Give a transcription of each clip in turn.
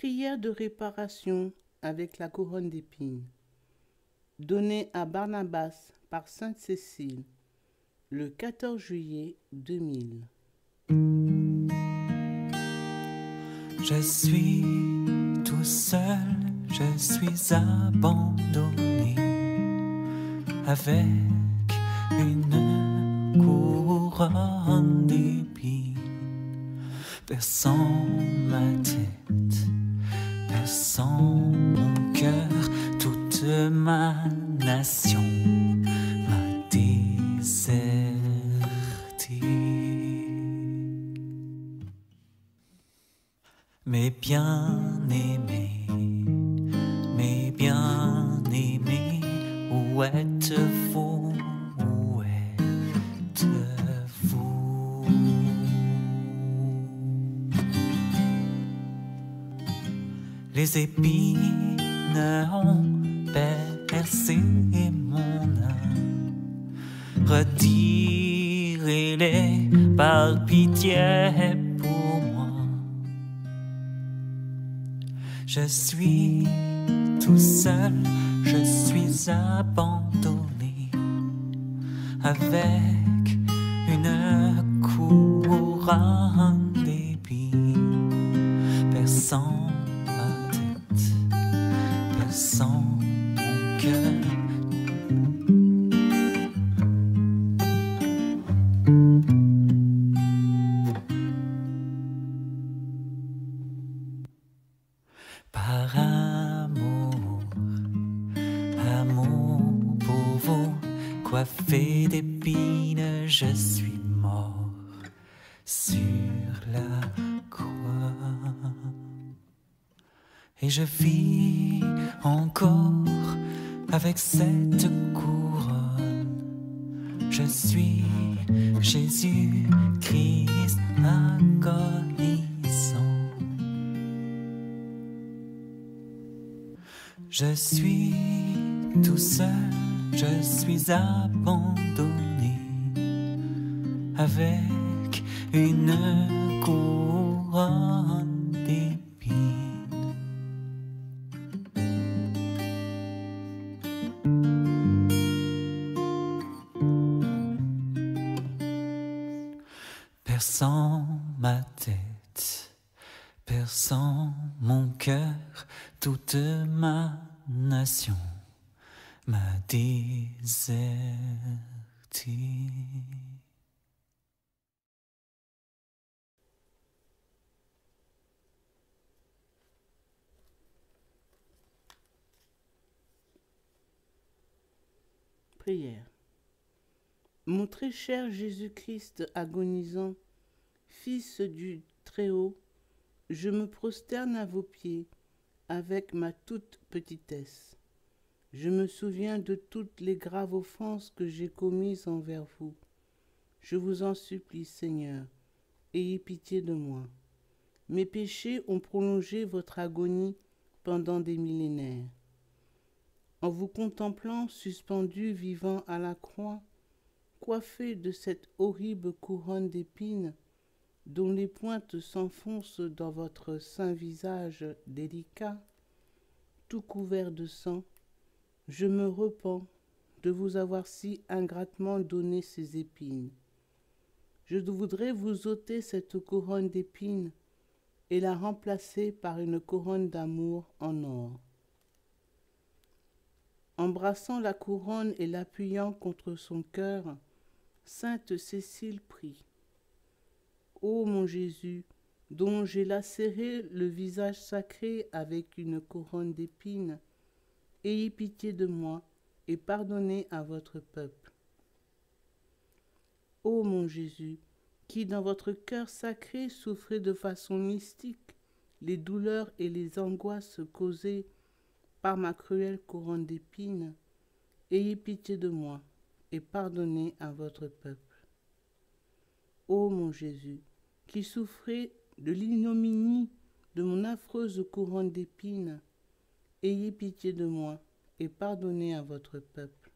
Prière de réparation avec la couronne d'épines, donnée à Barnabas par Sainte Cécile, le 14 juillet 2000. Je suis tout seul, je suis abandonné, avec une couronne d'épines perçant ma tête, perçant mon cœur, toute ma nation m'a déserté. Mes bien-aimés, où êtes-vous, où êtes-vous? Les épines ont percé mon âme, retirez-les par pitié pour moi. Je suis tout seul, je suis abandonné, avec une couronne d'épines perçant ma tête, perçant mon cœur. Par amour pour vous, coiffé d'épines, je suis mort sur la croix. Et je vis encore avec cette couronne. Je suis Jésus-Christ agonisant. Je suis tout seul, je suis abandonné, avec une couronne d'épines. Perçant ma tête, perçant mon cœur, toute ma nation m'a déserté. Prière. Mon très cher Jésus-Christ agonisant, Fils du Très-Haut, je me prosterne à vos pieds avec ma toute petitesse. Je me souviens de toutes les graves offenses que j'ai commises envers vous. Je vous en supplie, Seigneur, ayez pitié de moi. Mes péchés ont prolongé votre agonie pendant des millénaires. En vous contemplant suspendu vivant à la croix, coiffé de cette horrible couronne d'épines, dont les pointes s'enfoncent dans votre saint visage délicat, tout couvert de sang, je me repens de vous avoir si ingratement donné ces épines. Je voudrais vous ôter cette couronne d'épines et la remplacer par une couronne d'amour en or. Embrassant la couronne et l'appuyant contre son cœur, Sainte Cécile prie. Ô mon Jésus, dont j'ai lacéré le visage sacré avec une couronne d'épines, ayez pitié de moi et pardonnez à votre peuple. Ô mon Jésus, qui dans votre cœur sacré souffrez de façon mystique les douleurs et les angoisses causées par ma cruelle couronne d'épines, ayez pitié de moi et pardonnez à votre peuple. Ô mon Jésus, qui souffrez de l'ignominie de mon affreuse couronne d'épines, ayez pitié de moi et pardonnez à votre peuple.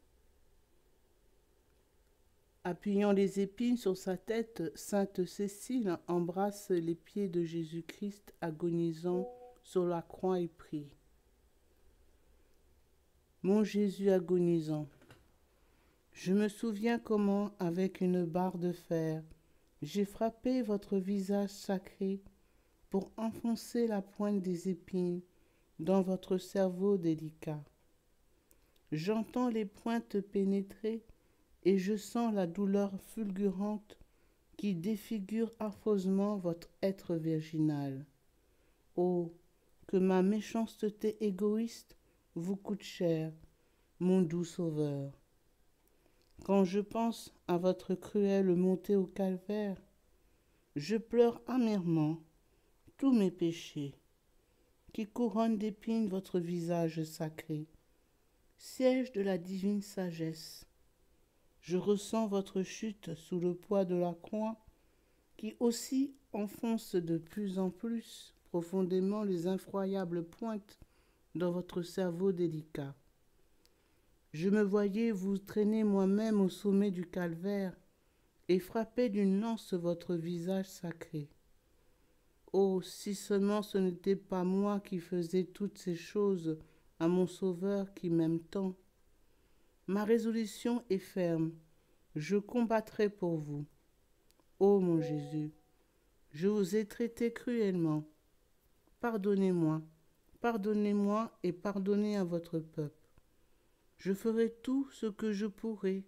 Appuyant les épines sur sa tête, Sainte Cécile embrasse les pieds de Jésus-Christ agonisant sur la croix et prie. Mon Jésus agonisant, je me souviens comment, avec une barre de fer, j'ai frappé votre visage sacré pour enfoncer la pointe des épines dans votre cerveau délicat. J'entends les pointes pénétrer et je sens la douleur fulgurante qui défigure affreusement votre être virginal. Oh, que ma méchanceté égoïste vous coûte cher, mon doux sauveur. Quand je pense à votre cruelle montée au calvaire, je pleure amèrement tous mes péchés, qui couronnent d'épines votre visage sacré, siège de la divine sagesse. Je ressens votre chute sous le poids de la croix, qui aussi enfonce de plus en plus profondément les effroyables pointes dans votre cerveau délicat. Je me voyais vous traîner moi-même au sommet du calvaire et frapper d'une lance votre visage sacré. Oh, si seulement ce n'était pas moi qui faisais toutes ces choses à mon Sauveur qui m'aime tant. Ma résolution est ferme, je combattrai pour vous. Ô mon Jésus, je vous ai traité cruellement. Pardonnez-moi, pardonnez-moi et pardonnez à votre peuple. Je ferai tout ce que je pourrai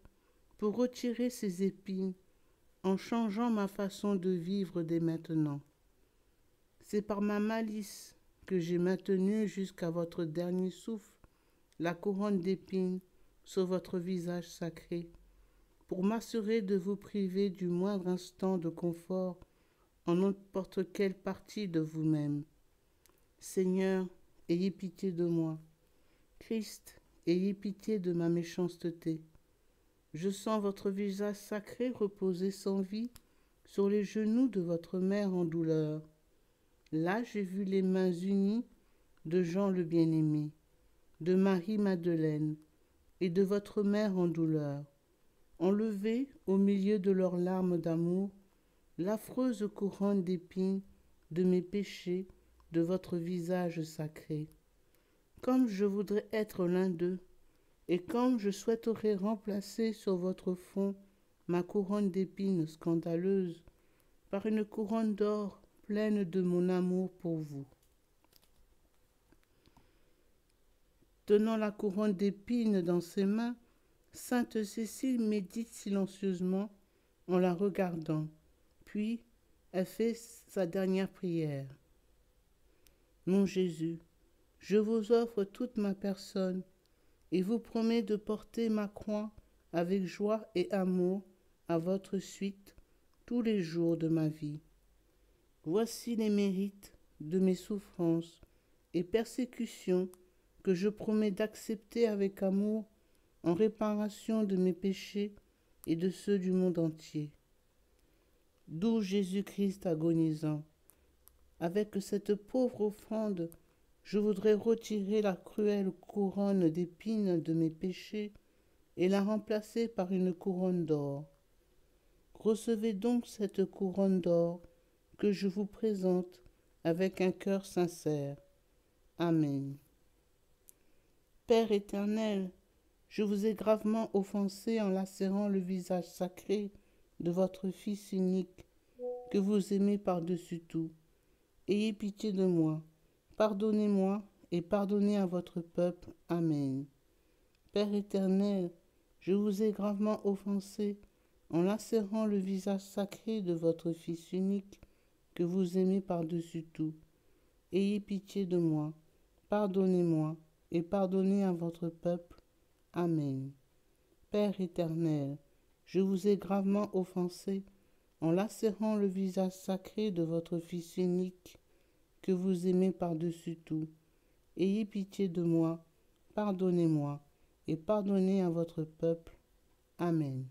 pour retirer ces épines en changeant ma façon de vivre dès maintenant. C'est par ma malice que j'ai maintenu jusqu'à votre dernier souffle la couronne d'épines sur votre visage sacré, pour m'assurer de vous priver du moindre instant de confort en n'importe quelle partie de vous-même. Seigneur, ayez pitié de moi. Christ, ayez pitié de ma méchanceté. Je sens votre visage sacré reposer sans vie sur les genoux de votre mère en douleur. Là, j'ai vu les mains unies de Jean le bien-aimé, de Marie-Madeleine et de votre mère en douleur, enlever au milieu de leurs larmes d'amour l'affreuse couronne d'épines de mes péchés de votre visage sacré. Comme je voudrais être l'un d'eux, et comme je souhaiterais remplacer sur votre front ma couronne d'épines scandaleuse par une couronne d'or pleine de mon amour pour vous. Tenant la couronne d'épines dans ses mains, Sainte Cécile médite silencieusement en la regardant, puis elle fait sa dernière prière. Mon Jésus, je vous offre toute ma personne et vous promets de porter ma croix avec joie et amour à votre suite tous les jours de ma vie. Voici les mérites de mes souffrances et persécutions que je promets d'accepter avec amour en réparation de mes péchés et de ceux du monde entier. Doux Jésus-Christ agonisant, avec cette pauvre offrande, je voudrais retirer la cruelle couronne d'épines de mes péchés et la remplacer par une couronne d'or. Recevez donc cette couronne d'or que je vous présente avec un cœur sincère. Amen. Père éternel, je vous ai gravement offensé en lacérant le visage sacré de votre Fils unique, que vous aimez par-dessus tout. Ayez pitié de moi, pardonnez-moi et pardonnez à votre peuple. Amen. Père éternel, je vous ai gravement offensé en lacérant le visage sacré de votre Fils unique, que vous aimez par-dessus tout. Ayez pitié de moi, pardonnez-moi et pardonnez à votre peuple. Amen. Père éternel, je vous ai gravement offensé en lacérant le visage sacré de votre Fils unique, que vous aimez par-dessus tout. Ayez pitié de moi, pardonnez-moi et pardonnez à votre peuple. Amen.